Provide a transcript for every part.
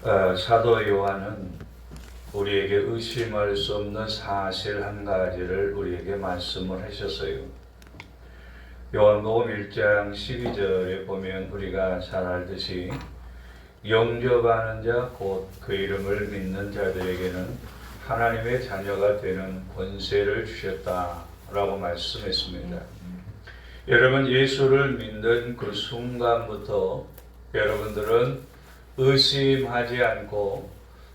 사도 요한은 우리에게 의심할 수 없는 사실 한 가지를 우리에게 말씀을 하셨어요. 요한복음 1장 12절에 보면 우리가 잘 알듯이 영접하는 자 곧 그 이름을 믿는 자들에게는 하나님의 자녀가 되는 권세를 주셨다라고 말씀했습니다. 여러분, 예수를 믿는 그 순간부터 여러분들은 의심하지 않고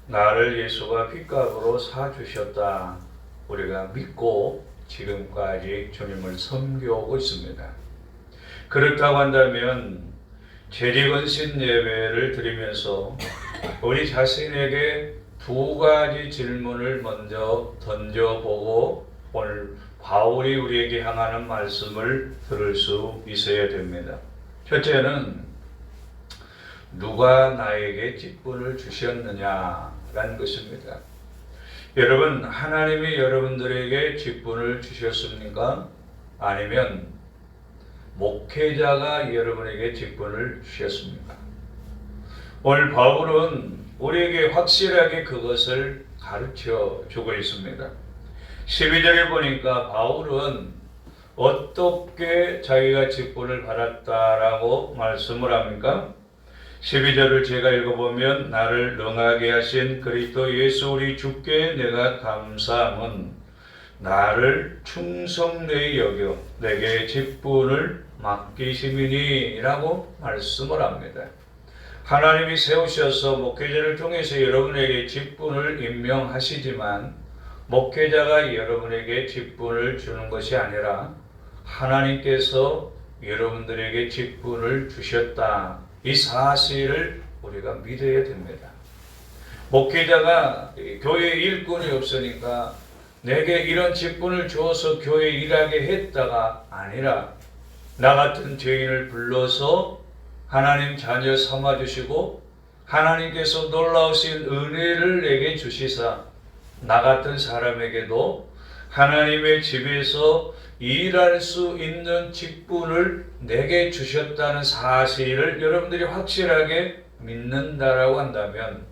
나를 예수가 핏값으로 사주셨다, 우리가 믿고 지금까지 주님을 섬겨오고 있습니다. 그렇다고 한다면 재직언신 예배를 드리면서 우리 자신에게 두 가지 질문을 먼저 던져보고 오늘 바울이 우리에게 향하는 말씀을 들을 수 있어야 됩니다. 첫째는 누가 나에게 직분을 주셨느냐라는 것입니다. 여러분, 하나님이 여러분들에게 직분을 주셨습니까? 아니면 목회자가 여러분에게 직분을 주셨습니까? 오늘 바울은 우리에게 확실하게 그것을 가르쳐 주고 있습니다. 12절에 보니까 바울은 어떻게 자기가 직분을 받았다라고 말씀을 합니까? 12절을 제가 읽어보면 나를 능하게 하신 그리스도 예수 우리 주께 내가 감사함은 나를 충성되이 여겨 내게 직분을 맡기심이니 라고 말씀을 합니다. 하나님이 세우셔서 목회자를 통해서 여러분에게 직분을 임명하시지만 목회자가 여러분에게 직분을 주는 것이 아니라 하나님께서 여러분들에게 직분을 주셨다, 이 사실을 우리가 믿어야 됩니다. 목회자가 교회 일꾼이 없으니까 내게 이런 직분을 주어서 교회 일하게 했다가 아니라 나 같은 죄인을 불러서 하나님 자녀 삼아주시고 하나님께서 놀라우신 은혜를 내게 주시사 나 같은 사람에게도 하나님의 집에서 일할 수 있는 직분을 내게 주셨다는 사실을 여러분들이 확실하게 믿는다라고 한다면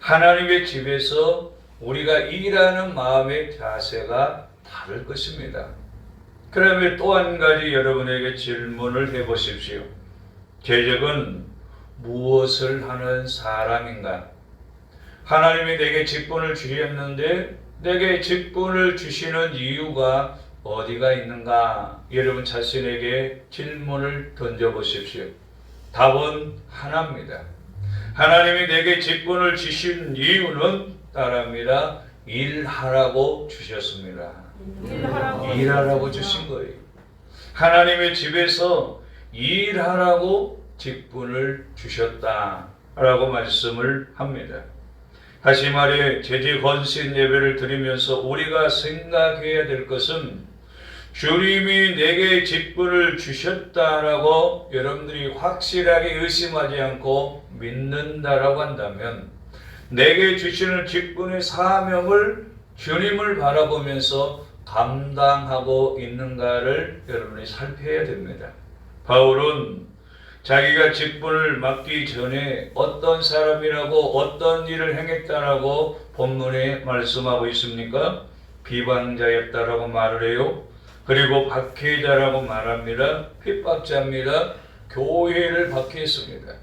하나님의 집에서 우리가 일하는 마음의 자세가 다를 것입니다. 그러면 또 한 가지 여러분에게 질문을 해보십시오. 재직은 무엇을 하는 사람인가? 하나님이 내게 직분을 주셨는데 내게 직분을 주시는 이유가 어디가 있는가? 여러분 자신에게 질문을 던져보십시오. 답은 하나입니다. 하나님이 내게 직분을 주신 이유는 따라합니다. 일하라고 주셨습니다. 일하라고 주신 거예요. 하나님의 집에서 일하라고 직분을 주셨다라고 말씀을 합니다. 다시 말해 재직헌신 예배를 드리면서 우리가 생각해야 될 것은 주님이 내게 직분을 주셨다라고 여러분들이 확실하게 의심하지 않고 믿는다라고 한다면 내게 주시는 직분의 사명을 주님을 바라보면서 감당하고 있는가를 여러분이 살펴야 됩니다. 바울은 자기가 직분을 맡기 전에 어떤 사람이라고 어떤 일을 행했다라고 본문에 말씀하고 있습니까? 비방자였다라고 말을 해요. 그리고 박해자라고 말합니다. 핍박자입니다. 교회를 박해했습니다.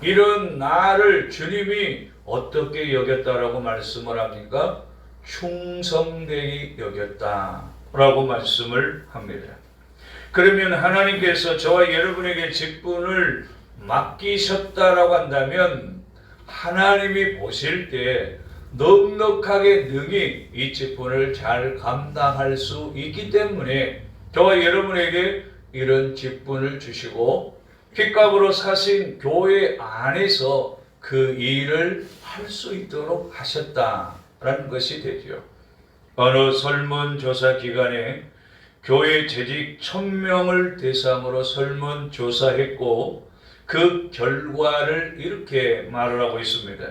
이런 나를 주님이 어떻게 여겼다라고 말씀을 합니까? 충성되이 여겼다라고 말씀을 합니다. 그러면 하나님께서 저와 여러분에게 직분을 맡기셨다라고 한다면 하나님이 보실 때 넉넉하게 능히 이 직분을 잘 감당할 수 있기 때문에 저와 여러분에게 이런 직분을 주시고 핏값으로 사신 교회 안에서 그 일을 할 수 있도록 하셨다라는 것이 되죠. 어느 설문조사 기간에 교회 재직 1000명을 대상으로 설문조사했고 그 결과를 이렇게 말을 하고 있습니다.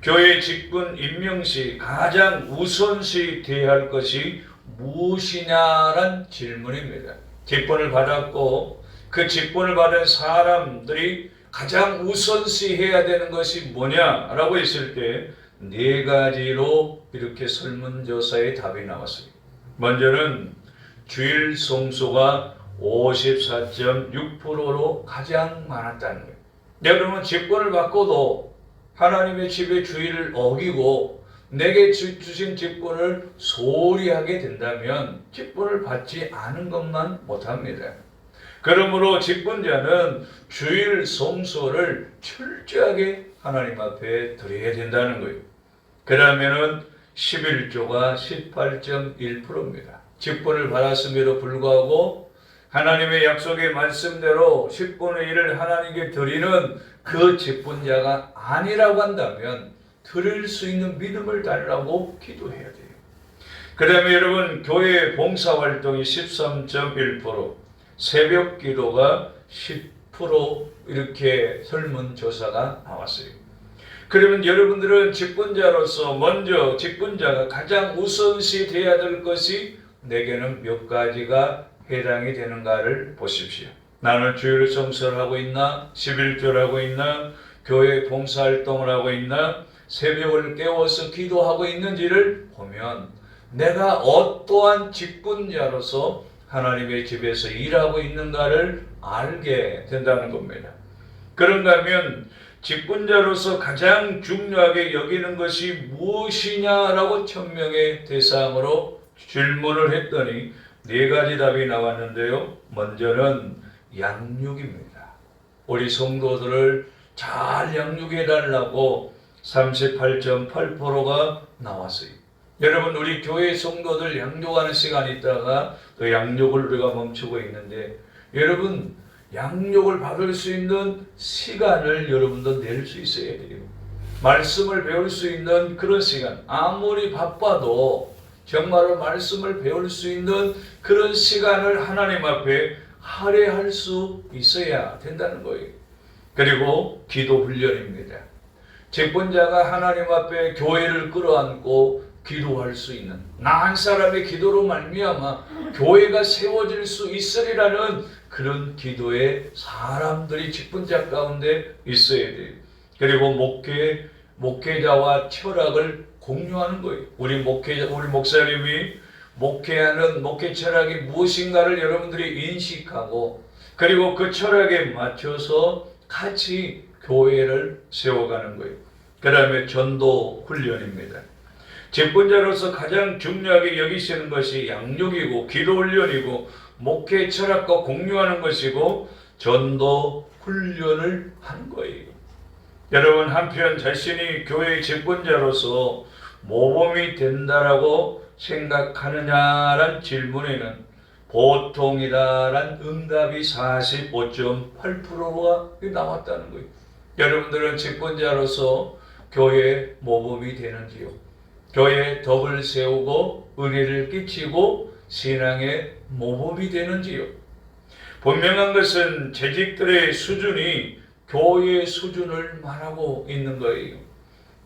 교회 직분 임명 시 가장 우선시 대할 것이 무엇이냐란 질문입니다. 직분을 받았고 그 직분을 받은 사람들이 가장 우선시해야 되는 것이 뭐냐라고 했을 때 네 가지로 이렇게 설문조사의 답이 나왔어요. 먼저는 주일 성소가 54.6%로 가장 많았다는 거예요. 여러분 직분을 받고도 하나님의 집의 주의를 어기고 내게 주신 직분을 소홀히 하게 된다면 직분을 받지 않은 것만 못합니다. 그러므로 직분자는 주일 성소를 철저하게 하나님 앞에 드려야 된다는 거예요. 그러면은 11조가 18.1%입니다. 직분을 받았음에도 불구하고 하나님의 약속의 말씀대로 10분의 1을 하나님께 드리는 그 직분자가 아니라고 한다면 드릴 수 있는 믿음을 달라고 기도해야 돼요. 그 다음에 여러분 교회 봉사활동이 13.1%, 새벽 기도가 10% 이렇게 설문조사가 나왔어요. 그러면 여러분들은 직분자로서 먼저 직분자가 가장 우선시 돼야 될 것이 내게는 몇 가지가 해당이 되는가를 보십시오. 나는 주일 성수를 하고 있나? 11조를 하고 있나? 교회 봉사활동을 하고 있나? 새벽을 깨워서 기도하고 있는지를 보면 내가 어떠한 직분자로서 하나님의 집에서 일하고 있는가를 알게 된다는 겁니다. 그런가 하면 직분자로서 가장 중요하게 여기는 것이 무엇이냐라고 천명의 대상으로 질문을 했더니 네 가지 답이 나왔는데요. 먼저는 양육입니다. 우리 성도들을 잘 양육해 달라고 38.8%가 나왔어요. 여러분 우리 교회 성도들 양육하는 시간이 있다가 또 양육을 우리가 멈추고 있는데 여러분 양육을 받을 수 있는 시간을 여러분도 낼 수 있어야 돼요. 말씀을 배울 수 있는 그런 시간, 아무리 바빠도 정말로 말씀을 배울 수 있는 그런 시간을 하나님 앞에 할애할 수 있어야 된다는 거예요. 그리고 기도 훈련입니다. 직분자가 하나님 앞에 교회를 끌어안고 기도할 수 있는 나 한 사람의 기도로 말미암아 교회가 세워질 수 있으리라는 그런 기도에 사람들이 직분자 가운데 있어야 돼요. 그리고 목회자와 철학을 공유하는 거예요. 우리 목사님이 목회하는 목회 철학이 무엇인가를 여러분들이 인식하고 그리고 그 철학에 맞춰서 같이 교회를 세워가는 거예요. 그 다음에 전도 훈련입니다. 직분자로서 가장 중요하게 여기시는 것이 양육이고 기도 훈련이고 목회 철학과 공유하는 것이고 전도 훈련을 하는 거예요. 여러분 한편 자신이 교회의 직분자로서 모범이 된다라고 생각하느냐란 질문에는 보통이다란 응답이 45.8%가 나왔다는 거예요. 여러분들은 직분자로서 교회에 모범이 되는지요? 교회에 덕을 세우고 은혜를 끼치고 신앙의 모범이 되는지요? 분명한 것은 재직들의 수준이 교회의 수준을 말하고 있는 거예요.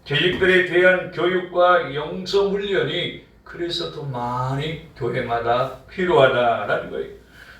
재직들에 대한 교육과 영성 훈련이 그래서 더 많이 교회마다 필요하다라는 거예요.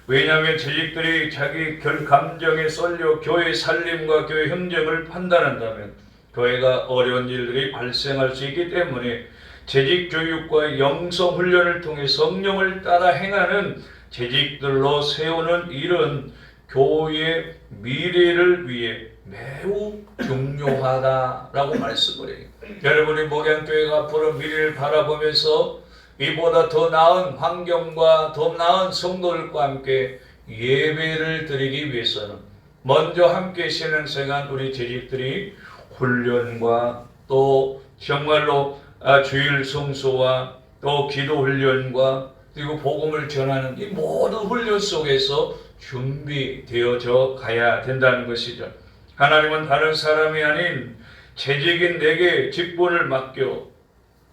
왜냐하면 재직들이 자기 감정에 쏠려 교회 살림과 교회 행정을 판단한다면 교회가 어려운 일들이 발생할 수 있기 때문에 재직 교육과 영성 훈련을 통해 성령을 따라 행하는 재직들로 세우는 일은 교회의 미래를 위해 매우 중요하다라고 말씀을 해요. 여러분이 목양교회가 앞으로 미래를 바라보면서 이보다 더 나은 환경과 더 나은 성도들과 함께 예배를 드리기 위해서는 먼저 함께 신앙생활 우리 재직들이 훈련과 또 정말로 주일 성소와 또 기도 훈련과 그리고 복음을 전하는 이 모든 훈련 속에서 준비되어져 가야 된다는 것이죠. 하나님은 다른 사람이 아닌 재직인 내게 직분을 맡겨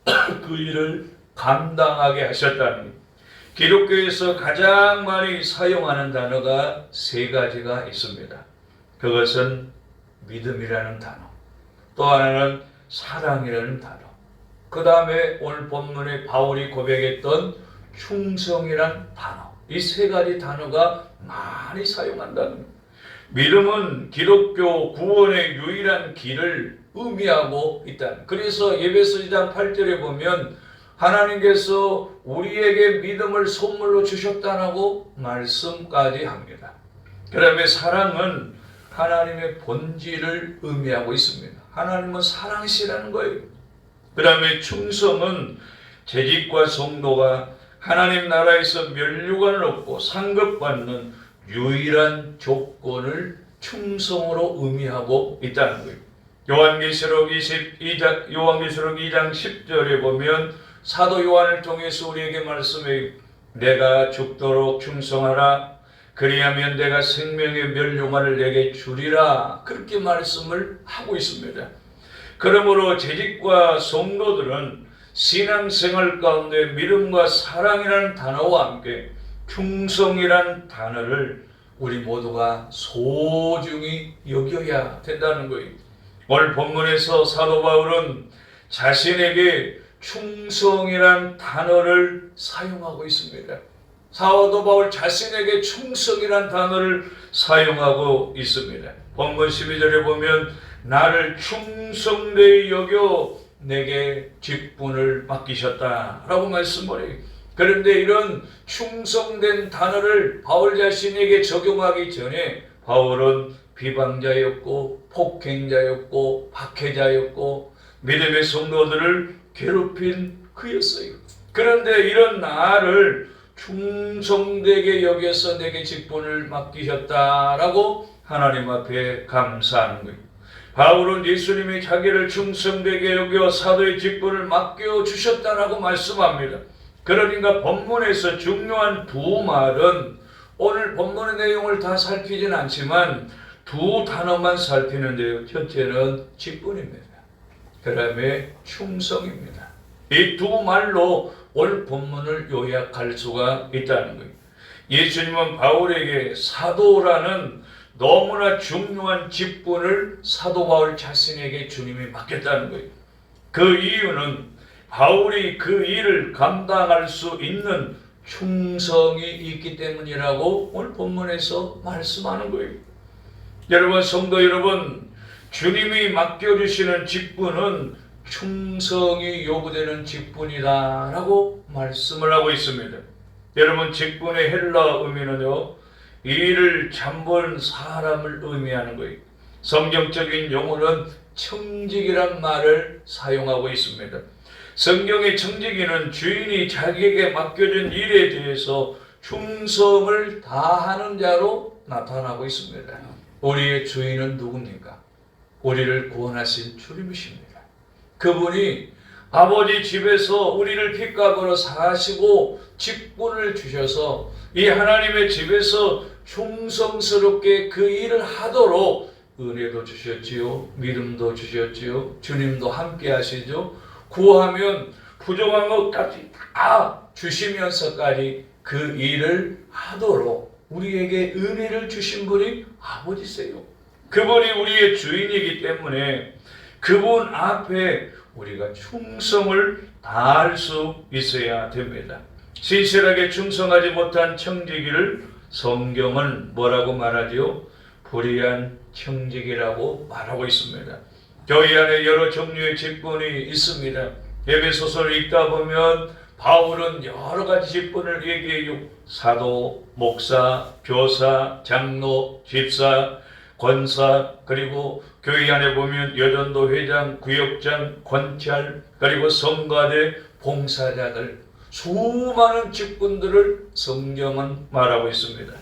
그 일을 감당하게 하셨다니. 기독교에서 가장 많이 사용하는 단어가 세 가지가 있습니다. 그것은 믿음이라는 단어, 또 하나는 사랑이라는 단어, 그 다음에 오늘 본문에 바울이 고백했던 충성이란 단어. 이 세 가지 단어가 많이 사용한다는 거예요. 믿음은 기독교 구원의 유일한 길을 의미하고 있다. 그래서 에베소 2장 8절에 보면 하나님께서 우리에게 믿음을 선물로 주셨다라고 말씀까지 합니다. 그다음에 사랑은 하나님의 본질을 의미하고 있습니다. 하나님은 사랑이시라는 거예요. 그 다음에 충성은 재직과 성도가 하나님 나라에서 면류관을 얻고 상급받는 유일한 조건을 충성으로 의미하고 있다는 거예요. 요한계시록 2장 10절에 보면 사도 요한을 통해서 우리에게 말씀해 내가 죽도록 충성하라 그리하면 내가 생명의 면류관을 내게 주리라 그렇게 말씀을 하고 있습니다. 그러므로 재직과 성도들은 신앙생활 가운데 믿음과 사랑이라는 단어와 함께 충성이라는 단어를 우리 모두가 소중히 여겨야 된다는 거예요. 오늘 본문에서 사도 바울은 자신에게 충성이란 단어를 사용하고 있습니다. 사도 바울 자신에게 충성이란 단어를 사용하고 있습니다. 본문 12절에 보면 나를 충성되이 여겨 내게 직분을 맡기셨다라고 말씀을 해요. 그런데 이런 충성된 단어를 바울 자신에게 적용하기 전에 바울은 비방자였고 폭행자였고 박해자였고 믿음의 성도들을 괴롭힌 그였어요. 그런데 이런 나를 충성되게 여겨서 내게 직분을 맡기셨다라고 하나님 앞에 감사하는 거예요. 바울은 예수님이 자기를 충성되게 여겨 사도의 직분을 맡겨주셨다라고 말씀합니다. 그러니까 본문에서 중요한 두 말은 오늘 본문의 내용을 다 살피진 않지만 두 단어만 살피는데요. 첫째는 직분입니다. 그 다음에 충성입니다. 이 두 말로 오늘 본문을 요약할 수가 있다는 거예요. 예수님은 바울에게 사도라는 너무나 중요한 직분을 사도 바울 자신에게 주님이 맡겼다는 거예요. 그 이유는 바울이 그 일을 감당할 수 있는 충성이 있기 때문이라고 오늘 본문에서 말씀하는 거예요. 여러분, 성도 여러분, 주님이 맡겨주시는 직분은 충성이 요구되는 직분이다라고 말씀을 하고 있습니다. 여러분, 직분의 헬라 의미는요, 이 일을 잠본 사람을 의미하는 거예요. 성경적인 용어는 청지기란 말을 사용하고 있습니다. 성경의 청지기는 주인이 자기에게 맡겨준 일에 대해서 충성을 다하는 자로 나타나고 있습니다. 우리의 주인은 누굽니까? 우리를 구원하신 주님이십니다. 그분이 아버지 집에서 우리를 핏값으로 사시고 직분을 주셔서 이 하나님의 집에서 충성스럽게 그 일을 하도록 은혜도 주셨지요, 믿음도 주셨지요, 주님도 함께 하시죠. 구하면 부족한 것까지 다 주시면서까지 그 일을 하도록 우리에게 은혜를 주신 분이 아버지세요. 그분이 우리의 주인이기 때문에 그분 앞에 우리가 충성을 다할 수 있어야 됩니다. 신실하게 충성하지 못한 청지기를 성경은 뭐라고 말하지요? 불의한 청지기라고 말하고 있습니다. 교회 안에 여러 종류의 직분이 있습니다. 에베소서를 읽다 보면 바울은 여러 가지 직분을 얘기해요. 사도, 목사, 교사, 장로, 집사, 권사, 그리고 교회 안에 보면 여전도 회장, 구역장, 권찰, 그리고 성가대, 봉사자들, 수많은 직분들을 성경은 말하고 있습니다.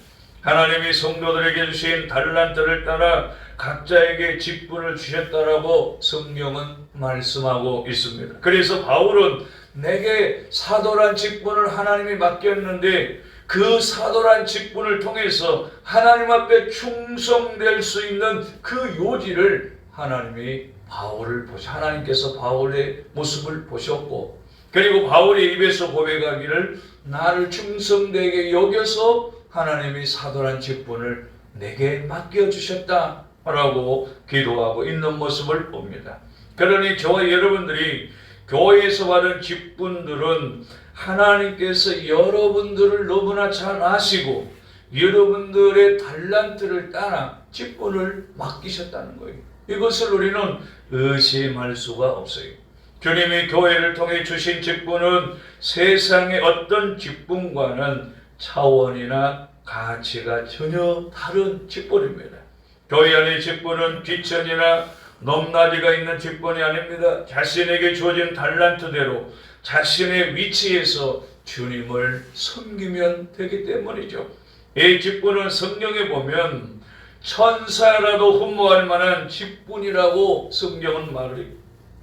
하나님이 성도들에게 주신 달란트를 따라 각자에게 직분을 주셨다라고 성경은 말씀하고 있습니다. 그래서 바울은 내게 사도란 직분을 하나님이 맡겼는데 그 사도란 직분을 통해서 하나님 앞에 충성될 수 있는 그 요지를 하나님께서 바울의 모습을 보셨고, 그리고 바울의 입에서 고백하기를 나를 충성되게 여겨서 하나님이 사도란 직분을 내게 맡겨주셨다라고 기도하고 있는 모습을 봅니다. 그러니 저와 여러분들이 교회에서 받은 직분들은 하나님께서 여러분들을 너무나 잘 아시고 여러분들의 달란트를 따라 직분을 맡기셨다는 거예요. 이것을 우리는 의심할 수가 없어요. 주님이 교회를 통해 주신 직분은 세상의 어떤 직분과는 차원이나 가치가 전혀 다른 직분입니다. 교회 안의 직분은 귀천이나 높낮이가 있는 직분이 아닙니다. 자신에게 주어진 달란트대로 자신의 위치에서 주님을 섬기면 되기 때문이죠. 이 직분은 성경에 보면 천사라도 흠모할 만한 직분이라고 성경은 말을 해요.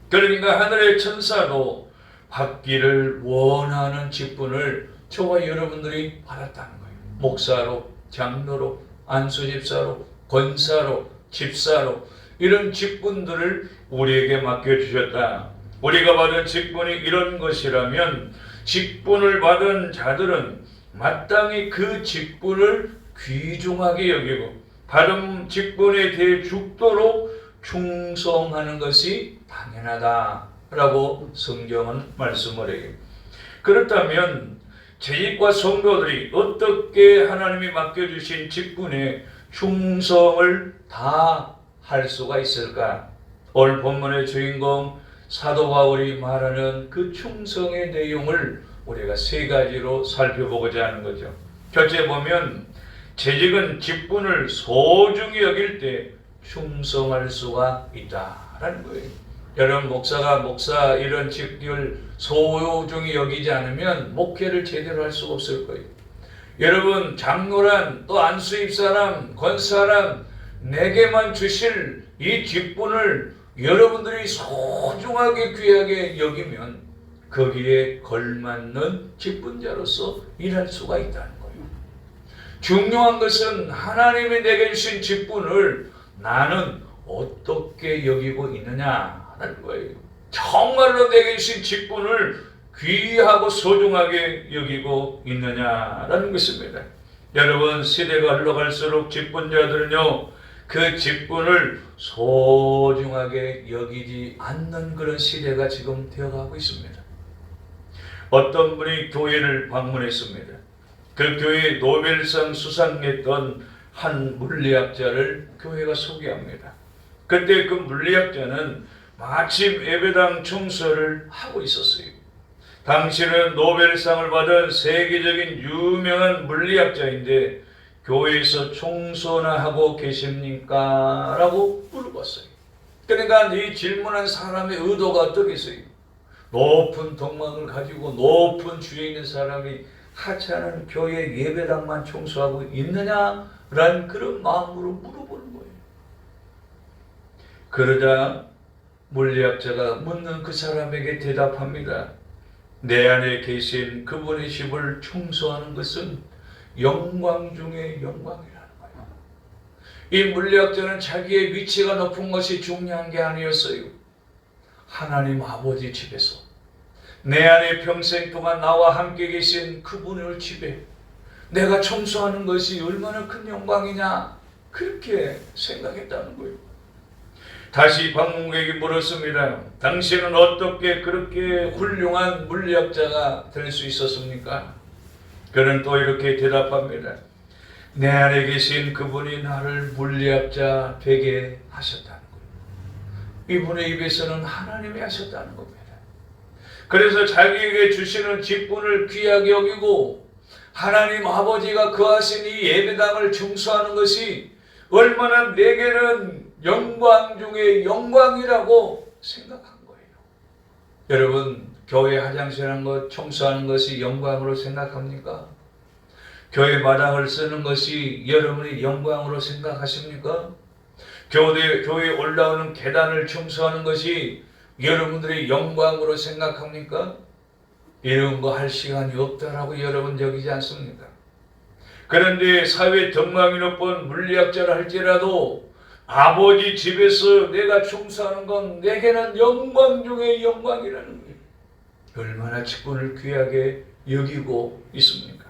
그러니까 하늘의 천사도 받기를 원하는 직분을 저와 여러분들이 받았다는 거예요. 목사로, 장로로, 안수집사로, 권사로, 집사로 이런 직분들을 우리에게 맡겨주셨다. 우리가 받은 직분이 이런 것이라면 직분을 받은 자들은 마땅히 그 직분을 귀중하게 여기고 받은 직분에 대해 죽도록 충성하는 것이 당연하다라고 성경은 말씀을 해요. 그렇다면 재직과 성도들이 어떻게 하나님이 맡겨주신 직분에 충성을 다 할 수가 있을까? 오늘 본문의 주인공 사도 바울이 말하는 그 충성의 내용을 우리가 세 가지로 살펴보고자 하는 거죠. 첫째 보면 재직은 직분을 소중히 여길 때 충성할 수가 있다라는 거예요. 여러분 목사 이런 직을 소중히 여기지 않으면 목회를 제대로 할 수가 없을 거예요. 여러분 장로란 또 안수입사람 권사람 내게만 주실 이 직분을 여러분들이 소중하게 귀하게 여기면 거기에 걸맞는 직분자로서 일할 수가 있다는 거예요. 중요한 것은 하나님이 내게 주신 직분을 나는 어떻게 여기고 있느냐라는 거예요. 정말로 내게 주신 직분을 귀하고 소중하게 여기고 있느냐라는 것입니다. 여러분 시대가 흘러갈수록 직분자들은요 그 직분을 소중하게 여기지 않는 그런 시대가 지금 되어가고 있습니다. 어떤 분이 교회를 방문했습니다. 그 교회에 노벨상 수상했던 한 물리학자를 교회가 소개합니다. 그때 그 물리학자는 마침 예배당 청소를 하고 있었어요. 당신은 노벨상을 받은 세계적인 유명한 물리학자인데 교회에서 청소나 하고 계십니까? 라고 물어봤어요. 그러니까 이 질문한 사람의 의도가 어떻겠어요? 높은 덕망을 가지고 높은 주위에 있는 사람이 하찮은 교회 예배당만 청소하고 있느냐라는 그런 마음으로 물어보는 거예요. 그러자 물리학자가 묻는 그 사람에게 대답합니다. 내 안에 계신 그분의 집을 청소하는 것은 영광 중에 영광이라는 거예요. 이 물리학자는 자기의 위치가 높은 것이 중요한 게 아니었어요. 하나님 아버지 집에서 내 안에 평생 동안 나와 함께 계신 그분의 집에 내가 청소하는 것이 얼마나 큰 영광이냐 그렇게 생각했다는 거예요. 다시 방문객이 물었습니다. 당신은 어떻게 그렇게 훌륭한 물리학자가 될 수 있었습니까? 그는 또 이렇게 대답합니다. 내 안에 계신 그분이 나를 물리학자 되게 하셨다는 거예요. 이분의 입에서는 하나님이 하셨다는 겁니다. 그래서 자기에게 주시는 직분을 귀하게 여기고 하나님 아버지가 거하신 이 예배당을 청소하는 것이 얼마나 내게는 영광 중에 영광이라고 생각한 거예요. 여러분 교회 화장실 한 것 청소하는 것이 영광으로 생각합니까? 교회 마당을 쓰는 것이 여러분이 영광으로 생각하십니까? 교회에 올라오는 계단을 청소하는 것이 여러분들이 영광으로 생각합니까? 이런 거 할 시간이 없다라고 여러분 여기지 않습니까? 그런데 사회 덕망이 높은 물리학자를 할지라도 아버지 집에서 내가 청소하는 건 내게는 영광 중에 영광이라는 거예요. 얼마나 직분을 귀하게 여기고 있습니까?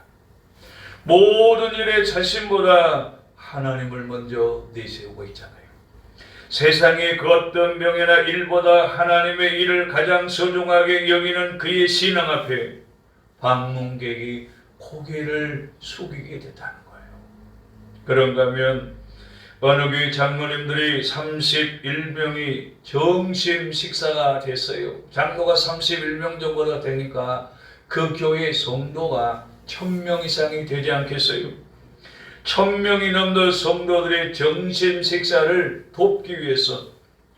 모든 일에 자신보다 하나님을 먼저 내세우고 있잖아요. 세상의 그 어떤 명예나 일보다 하나님의 일을 가장 소중하게 여기는 그의 신앙 앞에 방문객이 고개를 숙이게 됐다는 거예요. 그런가 하면 어느 교회 장로님들이 31명이 정심 식사가 됐어요. 장로가 31명 정도가 되니까 그 교회 성도가 1000명 이상이 되지 않겠어요? 1000명이 넘는 성도들의 정심 식사를 돕기 위해서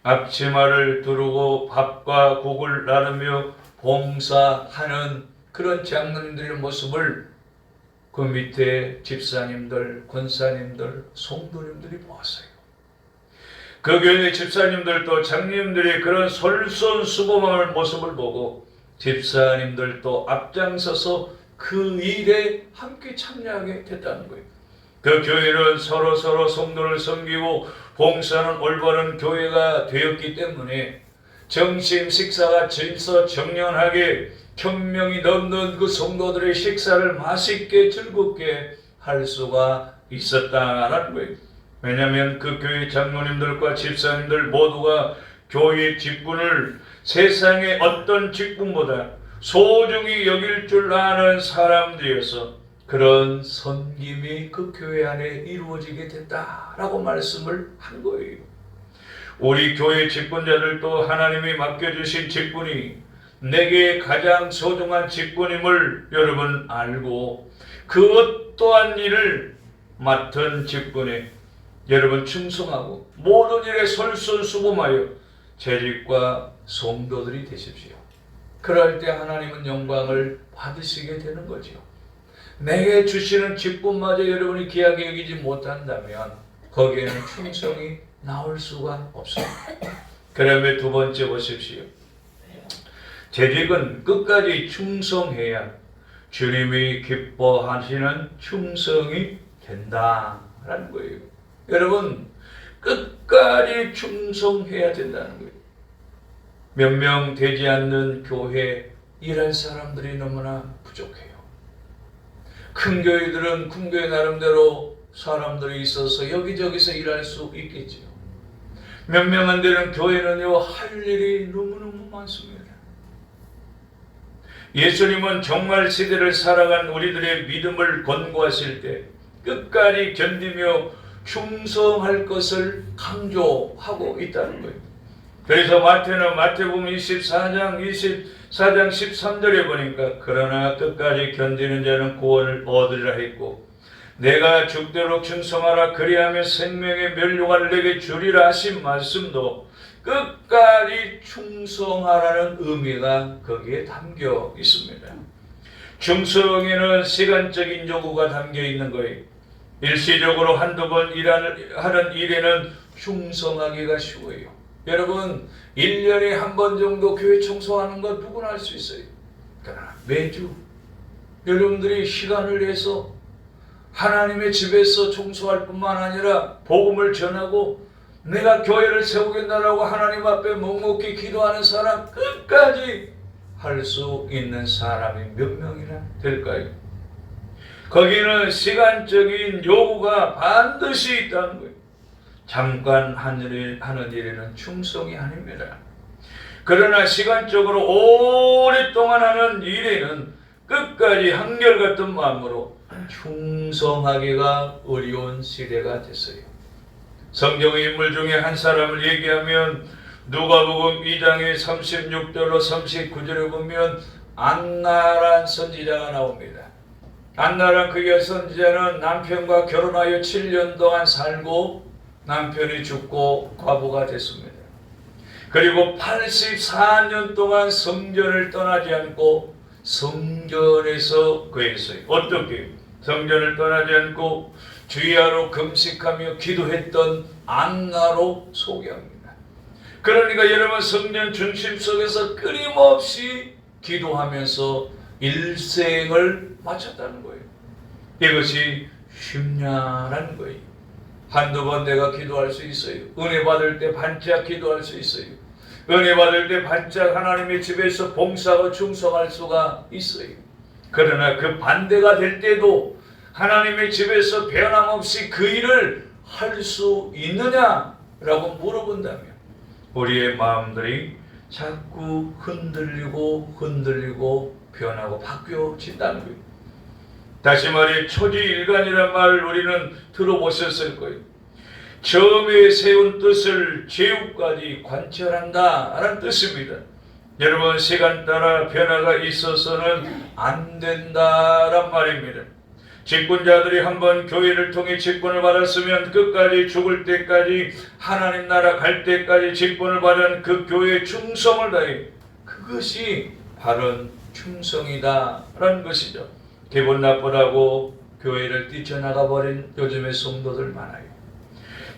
앞치마를 두르고 밥과 국을 나누며 봉사하는 그런 장로님들의 모습을 그 밑에 집사님들, 권사님들, 성도님들이 보았어요. 그 교회 집사님들도 장로님들이 그런 솔선수범한 모습을 보고 집사님들도 앞장서서 그 일에 함께 참여하게 됐다는 거예요. 그 교회는 서로 성도를 섬기고 봉사하는 올바른 교회가 되었기 때문에 정심 식사가 질서정연하게 1000명이 넘는 그 성도들의 식사를 맛있게 즐겁게 할 수가 있었다라는 거예요. 왜냐하면 그 교회 장로님들과 집사님들 모두가 교회 직분을 세상의 어떤 직분보다 소중히 여길 줄 아는 사람들이어서 그런 섬김이 그 교회 안에 이루어지게 됐다라고 말씀을 한 거예요. 우리 교회 직분자들도 하나님이 맡겨주신 직분이 내게 가장 소중한 직분임을 여러분 알고 그 어떠한 일을 맡은 직분에 여러분 충성하고 모든 일에 솔선수범하여 재직과 성도들이 되십시오. 그럴 때 하나님은 영광을 받으시게 되는 거죠. 내게 주시는 직분마저 여러분이 귀하게 여기지 못한다면 거기에는 충성이 나올 수가 없습니다. 그러면 두 번째 보십시오. 재직은 끝까지 충성해야 주님이 기뻐하시는 충성이 된다라는 거예요. 여러분 끝까지 충성해야 된다는 거예요. 몇 명 되지 않는 교회 일할 사람들이 너무나 부족해요. 큰 교회들은 큰 교회 나름대로 사람들이 있어서 여기저기서 일할 수 있겠지요. 몇 명 안 되는 교회는요 할 일이 너무너무 많습니다. 예수님은 종말 시대를 살아간 우리들의 믿음을 권고하실 때 끝까지 견디며 충성할 것을 강조하고 있다는 거예요. 그래서 마태는 마태복음 24장 13절에 보니까 그러나 끝까지 견디는 자는 구원을 얻으리라 했고 내가 죽도록 충성하라 그리하면 생명의 면류관을 내게 주리라 하신 말씀도 끝까지 충성하라는 의미가 거기에 담겨 있습니다. 충성에는 시간적인 요구가 담겨 있는 거예요. 일시적으로 한두 번 하는 일에는 충성하기가 쉬워요. 여러분 1년에 한 번 정도 교회 청소하는 건 누구나 할 수 있어요. 그러나 매주 여러분들이 시간을 내서 하나님의 집에서 청소할 뿐만 아니라 복음을 전하고 내가 교회를 세우겠다라고 하나님 앞에 묵묵히 기도하는 사람 끝까지 할 수 있는 사람이 몇 명이나 될까요? 거기는 시간적인 요구가 반드시 있다는 거예요. 잠깐 하는 일에는 충성이 아닙니다. 그러나 시간적으로 오랫동안 하는 일에는 끝까지 한결같은 마음으로 충성하기가 어려운 시대가 됐어요. 성경의 인물 중에 한 사람을 얘기하면 누가복음 2장의 36절로 39절에 보면 안나란 선지자가 나옵니다. 안나란 그 선지자는 남편과 결혼하여 7년 동안 살고 남편이 죽고 과부가 됐습니다. 그리고 84년 동안 성전을 떠나지 않고 성전에서 거했어요. 어떻게? 성전을 떠나지 않고 주야로 금식하며 기도했던 안나로 소개합니다. 그러니까 여러분 성전 중심 속에서 끊임없이 기도하면서 일생을 마쳤다는 거예요. 이것이 쉽냐라는 거예요. 한두 번 내가 기도할 수 있어요. 은혜 받을 때 반짝 기도할 수 있어요. 은혜 받을 때 반짝 하나님의 집에서 봉사하고 충성할 수가 있어요. 그러나 그 반대가 될 때도 하나님의 집에서 변함없이 그 일을 할 수 있느냐라고 물어본다면 우리의 마음들이 자꾸 흔들리고 변하고 바뀌어진다는 거예요. 다시 말해 초지일관이란 말을 우리는 들어보셨을 거예요. 처음에 세운 뜻을 최후까지 관철한다 라는 뜻입니다. 여러분, 시간 따라 변화가 있어서는 안 된다란 말입니다. 직분자들이 한번 교회를 통해 직분을 받았으면 끝까지 죽을 때까지, 하나님 나라 갈 때까지 직분을 받은 그 교회에 충성을 다해, 그것이 바른 충성이다라는 것이죠. 기분 나쁘다고 교회를 뛰쳐나가 버린 요즘의 성도들 많아요.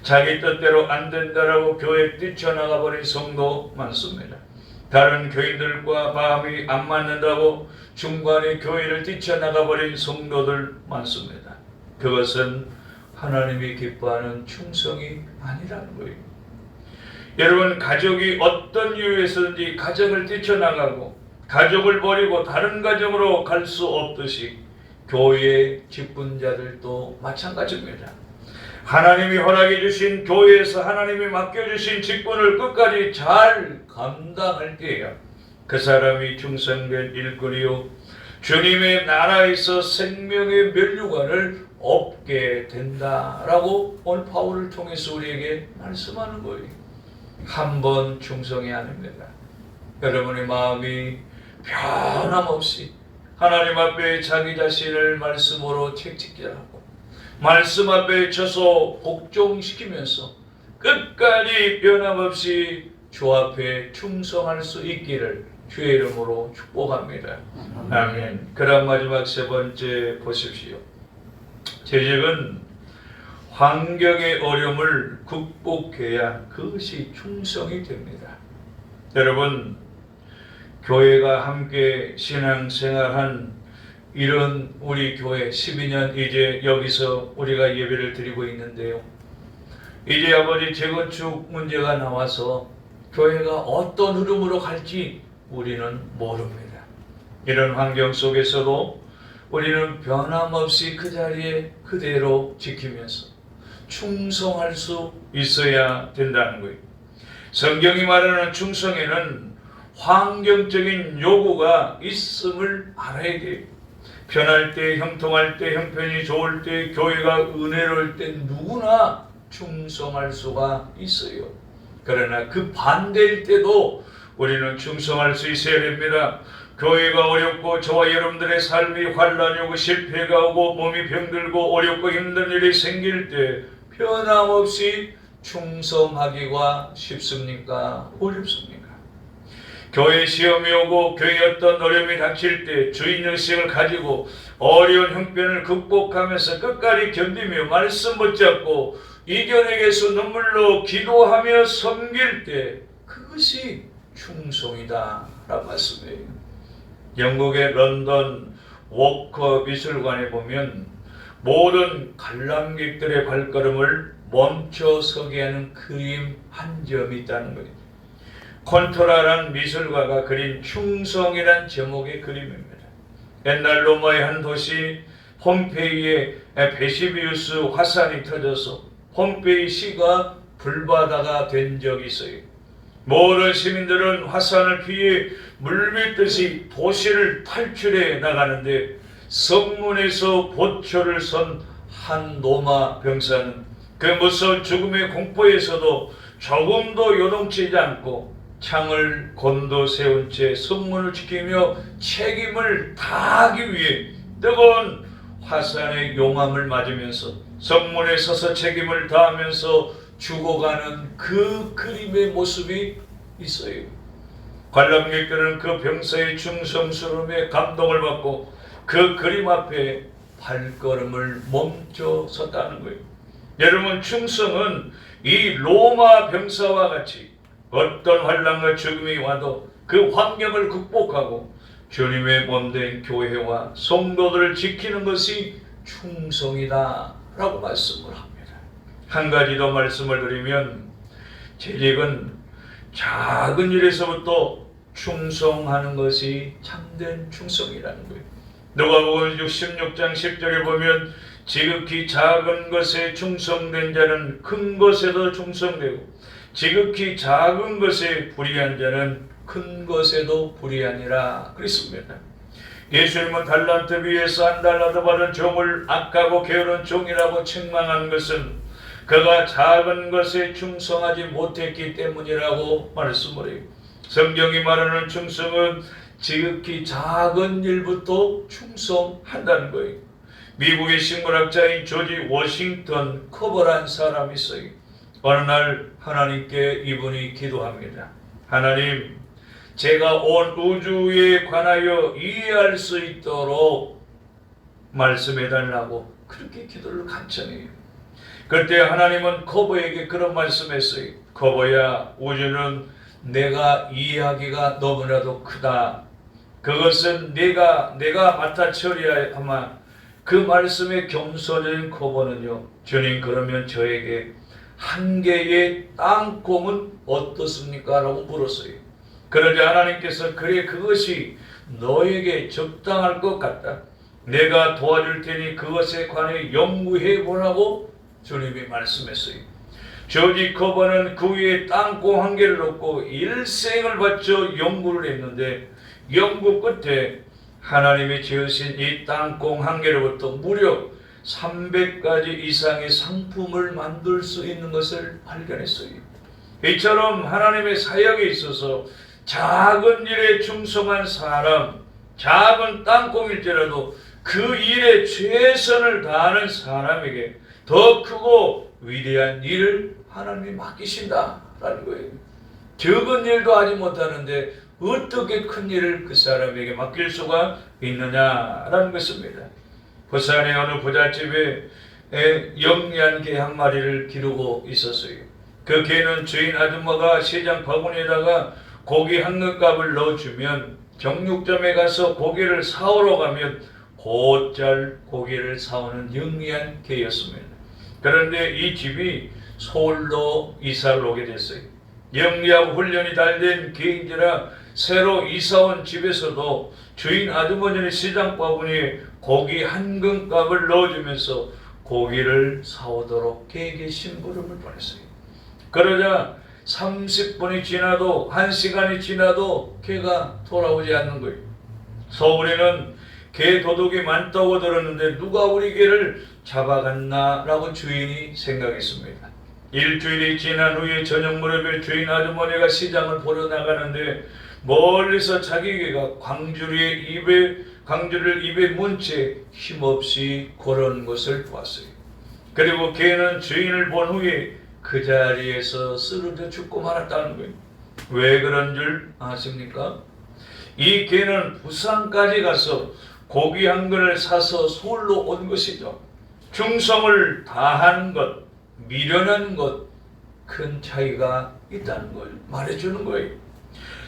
자기 뜻대로 안 된다라고 교회 뛰쳐나가 버린 성도 많습니다. 다른 교인들과 마음이 안 맞는다고 중간에 교회를 뛰쳐나가 버린 성도들 많습니다. 그것은 하나님이 기뻐하는 충성이 아니라는 거예요. 여러분, 가족이 어떤 이유에서든지 가정을 뛰쳐나가고 가족을 버리고 다른 가정으로 갈 수 없듯이 교회의 직분자들도 마찬가지입니다. 하나님이 허락해 주신 교회에서 하나님이 맡겨주신 직분을 끝까지 잘 감당할 때야 그 사람이 충성된 일꾼이요 주님의 나라에서 생명의 면류관을 얻게 된다라고 오늘 바울을 통해서 우리에게 말씀하는 거예요. 한 번 충성이 아닙니다. 여러분의 마음이 변함없이 하나님 앞에 자기 자신을 말씀으로 책찍질하고 말씀 앞에 쳐서 복종시키면서 끝까지 변함없이 주 앞에 충성할 수 있기를 주의 이름으로 축복합니다. 아멘. 그럼 마지막 세 번째 보십시오. 재직은 환경의 어려움을 극복해야 그것이 충성이 됩니다. 여러분, 교회가 함께 신앙생활한 이런 우리 교회 12년 이제 여기서 우리가 예배를 드리고 있는데요. 이제 아버지 재건축 문제가 나와서 교회가 어떤 흐름으로 갈지 우리는 모릅니다. 이런 환경 속에서도 우리는 변함없이 그 자리에 그대로 지키면서 충성할 수 있어야 된다는 거예요. 성경이 말하는 충성에는 환경적인 요구가 있음을 알아야 돼요. 편할 때, 형통할 때, 형편이 좋을 때, 교회가 은혜로울 때 누구나 충성할 수가 있어요. 그러나 그 반대일 때도 우리는 충성할 수 있어야 됩니다. 교회가 어렵고 저와 여러분들의 삶이 환란이 오고 실패가 오고 몸이 병들고 어렵고 힘든 일이 생길 때 변함없이 충성하기가 쉽습니까? 어렵습니까? 교회 시험이 오고 교회 어떤 어려움이 닥칠 때 주인의식을 가지고 어려운 형편을 극복하면서 끝까지 견디며 말씀 붙잡고 이겨내겠소 눈물로 기도하며 섬길 때 그것이 충성이다 라는 말씀이에요. 영국의 런던 워커 미술관에 보면 모든 관람객들의 발걸음을 멈춰서게 하는 그림 한 점이 있다는 거예요. 콘토라라는 미술가가 그린 충성이란 제목의 그림입니다. 옛날 로마의 한 도시 폼페이에 베시비우스 화산이 터져서 폼페이 시가 불바다가 된 적이 있어요. 모든 시민들은 화산을 피해 물밀듯이 도시를 탈출해 나가는데 성문에서 보초를 선 한 로마 병사는 그 무서운 죽음의 공포에서도 조금도 요동치지 않고 창을 곤두세운 채 성문을 지키며 책임을 다하기 위해 뜨거운 화산의 용암을 맞으면서 성문에 서서 책임을 다하면서 죽어가는 그 그림의 모습이 있어요. 관람객들은 그 병사의 충성스러움에 감동을 받고 그 그림 앞에 발걸음을 멈춰 섰다는 거예요. 여러분, 충성은 이 로마 병사와 같이 어떤 환난과 죽음이 와도 그 환경을 극복하고 주님의 몸된 교회와 성도들을 지키는 것이 충성이다 라고 말씀을 합니다. 한 가지 더 말씀을 드리면 재직은 작은 일에서부터 충성하는 것이 참된 충성이라는 거예요. 누가복음 66장 10절에 보면 지극히 작은 것에 충성된 자는 큰 것에도 충성되고 지극히 작은 것에 불의한 자는 큰 것에도 불의하니라 그랬습니다. 예수님은 달란트 위에서 한 달란트 받은 종을 악하고 게으른 종이라고 책망한 것은 그가 작은 것에 충성하지 못했기 때문이라고 말씀을 해요. 성경이 말하는 충성은 지극히 작은 일부터 충성한다는 거예요. 미국의 식물학자인 조지 워싱턴 커버란 사람이 있어요. 어느 날 하나님께 이분이 기도합니다. 하나님, 제가 온 우주에 관하여 이해할 수 있도록 말씀해달라고 그렇게 기도를 간청해요. 그때 하나님은 커버에게 그런 말씀했어요. 커버야, 우주는 내가 이해하기가 너무나도 크다. 그것은 내가 맡아 처리해야 하마. 그 말씀에 겸손한 커버는요, 주님, 그러면 저에게 한 개의 땅콩은 어떻습니까? 라고 물었어요. 그러자 하나님께서 그래, 그것이 너에게 적당할 것 같다. 내가 도와줄 테니 그것에 관해 연구해 보라고 주님이 말씀했어요. 조지 커버는 그 위에 땅콩 한 개를 놓고 일생을 바쳐 연구를 했는데 연구 끝에 하나님이 지으신 이 땅콩 한 개로부터 무려 300가지 이상의 상품을 만들 수 있는 것을 발견했어요. 이처럼 하나님의 사역에 있어서 작은 일에 충성한 사람, 작은 땅콩일지라도 그 일에 최선을 다하는 사람에게 더 크고 위대한 일을 하나님이 맡기신다라는 거예요. 적은 일도 하지 못하는데 어떻게 큰 일을 그 사람에게 맡길 수가 있느냐라는 것입니다. 부산의 어느 부잣집에 영리한 개 한 마리를 기르고 있었어요. 그 개는 주인 아줌마가 시장 바구니에다가 고기 한 근값을 넣어주면 정육점에 가서 고기를 사오러 가면 곧잘 고기를 사오는 영리한 개였습니다. 그런데 이 집이 서울로 이사를 오게 됐어요. 영리하고 훈련이 잘 된 개인지라 새로 이사온 집에서도 주인 아주머니의 시장 바구니에 고기 한 근값을 넣어주면서 고기를 사오도록 개에게 심부름을 보냈어요. 그러자 30분이 지나도 1시간이 지나도 개가 돌아오지 않는 거예요. 서울에는 개 도둑이 많다고 들었는데 누가 우리 개를 잡아갔나라고 주인이 생각했습니다. 일주일이 지난 후에 저녁 무렵에 주인 아주머니가 시장을 보러 나가는데 멀리서 자기 개가 광주를 입에 문 채 힘없이 걸어온 것을 보았어요. 그리고 개는 주인을 본 후에 그 자리에서 쓰러져 죽고 말았다는 거예요. 왜 그런 줄 아십니까? 이 개는 부산까지 가서 고기 한 근을 사서 서울로 온 것이죠. 충성을 다하는 것, 미련한 것, 큰 차이가 있다는 걸 말해주는 거예요.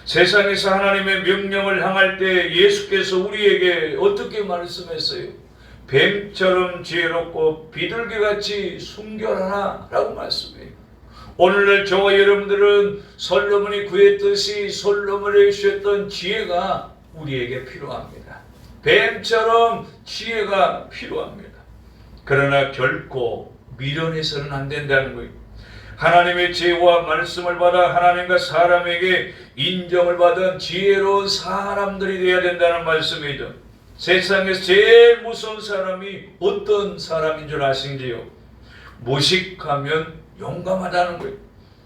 세상에서 하나님의 명령을 향할 때 예수께서 우리에게 어떻게 말씀했어요? 뱀처럼 지혜롭고 비둘기같이 순결하라 라고 말씀해요. 오늘날 저와 여러분들은 솔로몬이 구했듯이 솔로몬이 주셨던 지혜가 우리에게 필요합니다. 뱀처럼 지혜가 필요합니다. 그러나 결코 미련해서는 안 된다는 거예요. 하나님의 지혜와 말씀을 받아 하나님과 사람에게 인정을 받은 지혜로운 사람들이 되어야 된다는 말씀이죠. 세상에서 제일 무서운 사람이 어떤 사람인 줄 아신지요? 무식하면 용감하다는 거예요.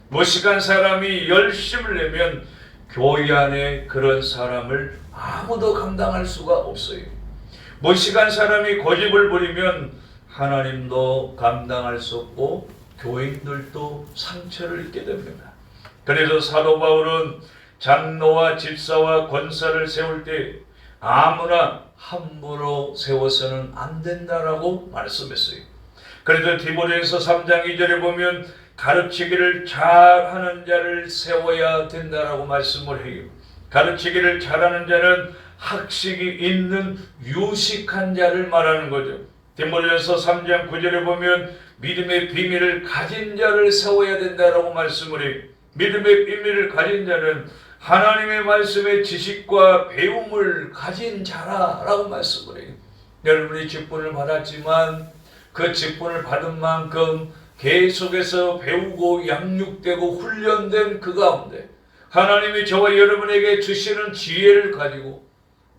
무식한 사람이 열심을 내면 교회 안에 그런 사람을 아무도 감당할 수가 없어요. 무식한 사람이 고집을 부리면 하나님도 감당할 수 없고 교인들도 상처를 입게 됩니다. 그래서 사도 바울은 장로와 집사와 권사를 세울 때 아무나 함부로 세워서는 안 된다라고 말씀했어요. 그래서 디모데전서 3장 2절에 보면 가르치기를 잘하는 자를 세워야 된다라고 말씀을 해요. 가르치기를 잘하는 자는 학식이 있는 유식한 자를 말하는 거죠. 디모데전서 3장 9절에 보면 믿음의 비밀을 가진 자를 세워야 된다라고 말씀을 해요. 믿음의 비밀을 가진 자는 하나님의 말씀의 지식과 배움을 가진 자라라고 말씀을 해요. 여러분이 직분을 받았지만 그 직분을 받은 만큼 계속해서 배우고 양육되고 훈련된 그 가운데 하나님이 저와 여러분에게 주시는 지혜를 가지고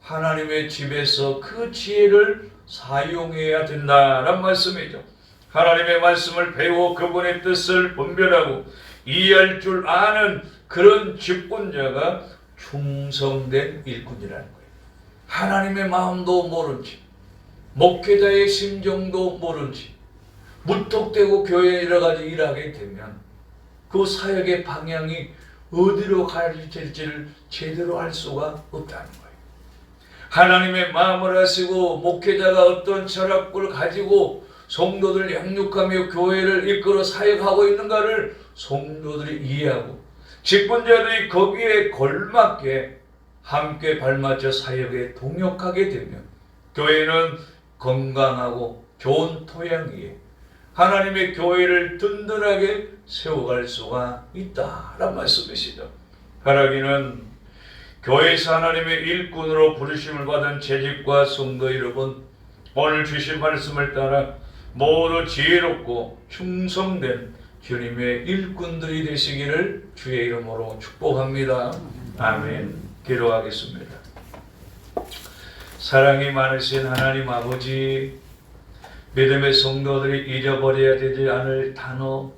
하나님의 집에서 그 지혜를 사용해야 된다는 말씀이죠. 하나님의 말씀을 배우고 그분의 뜻을 분별하고 이해할 줄 아는 그런 집권자가 충성된 일꾼이라는 거예요. 하나님의 마음도 모른지, 목회자의 심정도 모른지, 무턱대고 교회에 여러 가지 일하게 되면 그 사역의 방향이 어디로 갈지를 제대로 알 수가 없다는 거예요. 하나님의 마음을 아시고 목회자가 어떤 철학을 가지고 성도들 양육하며 교회를 이끌어 사역하고 있는가를 성도들이 이해하고 직분자들이 거기에 걸맞게 함께 발맞춰 사역에 동역하게 되면 교회는 건강하고 좋은 토양 위에 하나님의 교회를 든든하게 세워갈 수가 있다라는 말씀이시죠. 바라기는 교회에서 하나님의 일꾼으로 부르심을 받은 재직과 성도 여러분, 오늘 주신 말씀을 따라 모두 지혜롭고 충성된 주님의 일꾼들이 되시기를 주의 이름으로 축복합니다. 아멘. 기도하겠습니다. 사랑이 많으신 하나님 아버지, 믿음의 성도들이 잊어버려야 되지 않을 단어,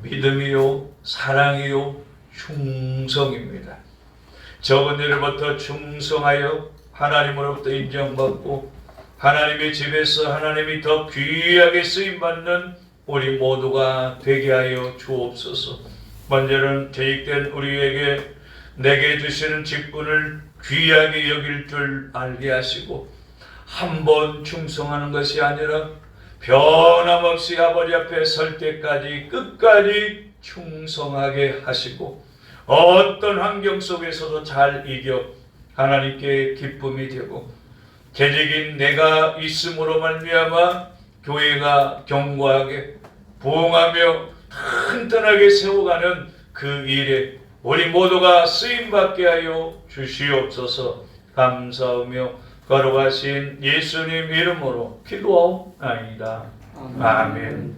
믿음이요, 사랑이요, 충성입니다. 적은 일부터 충성하여 하나님으로부터 인정받고 하나님의 집에서 하나님이 더 귀하게 쓰임받는 우리 모두가 되게 하여 주옵소서. 먼저는 재직된 우리에게 내게 주시는 직분을 귀하게 여길 줄 알게 하시고 한 번 충성하는 것이 아니라 변함없이 아버지 앞에 설 때까지 끝까지 충성하게 하시고 어떤 환경 속에서도 잘 이겨 하나님께 기쁨이 되고 재직인 내가 있음으로 말미암아 교회가 견고하게 부흥하며 튼튼하게 세워가는 그 일에 우리 모두가 쓰임받게 하여 주시옵소서. 감사하며 거룩하신 예수님 이름으로 기도하옵나이다. 아멘.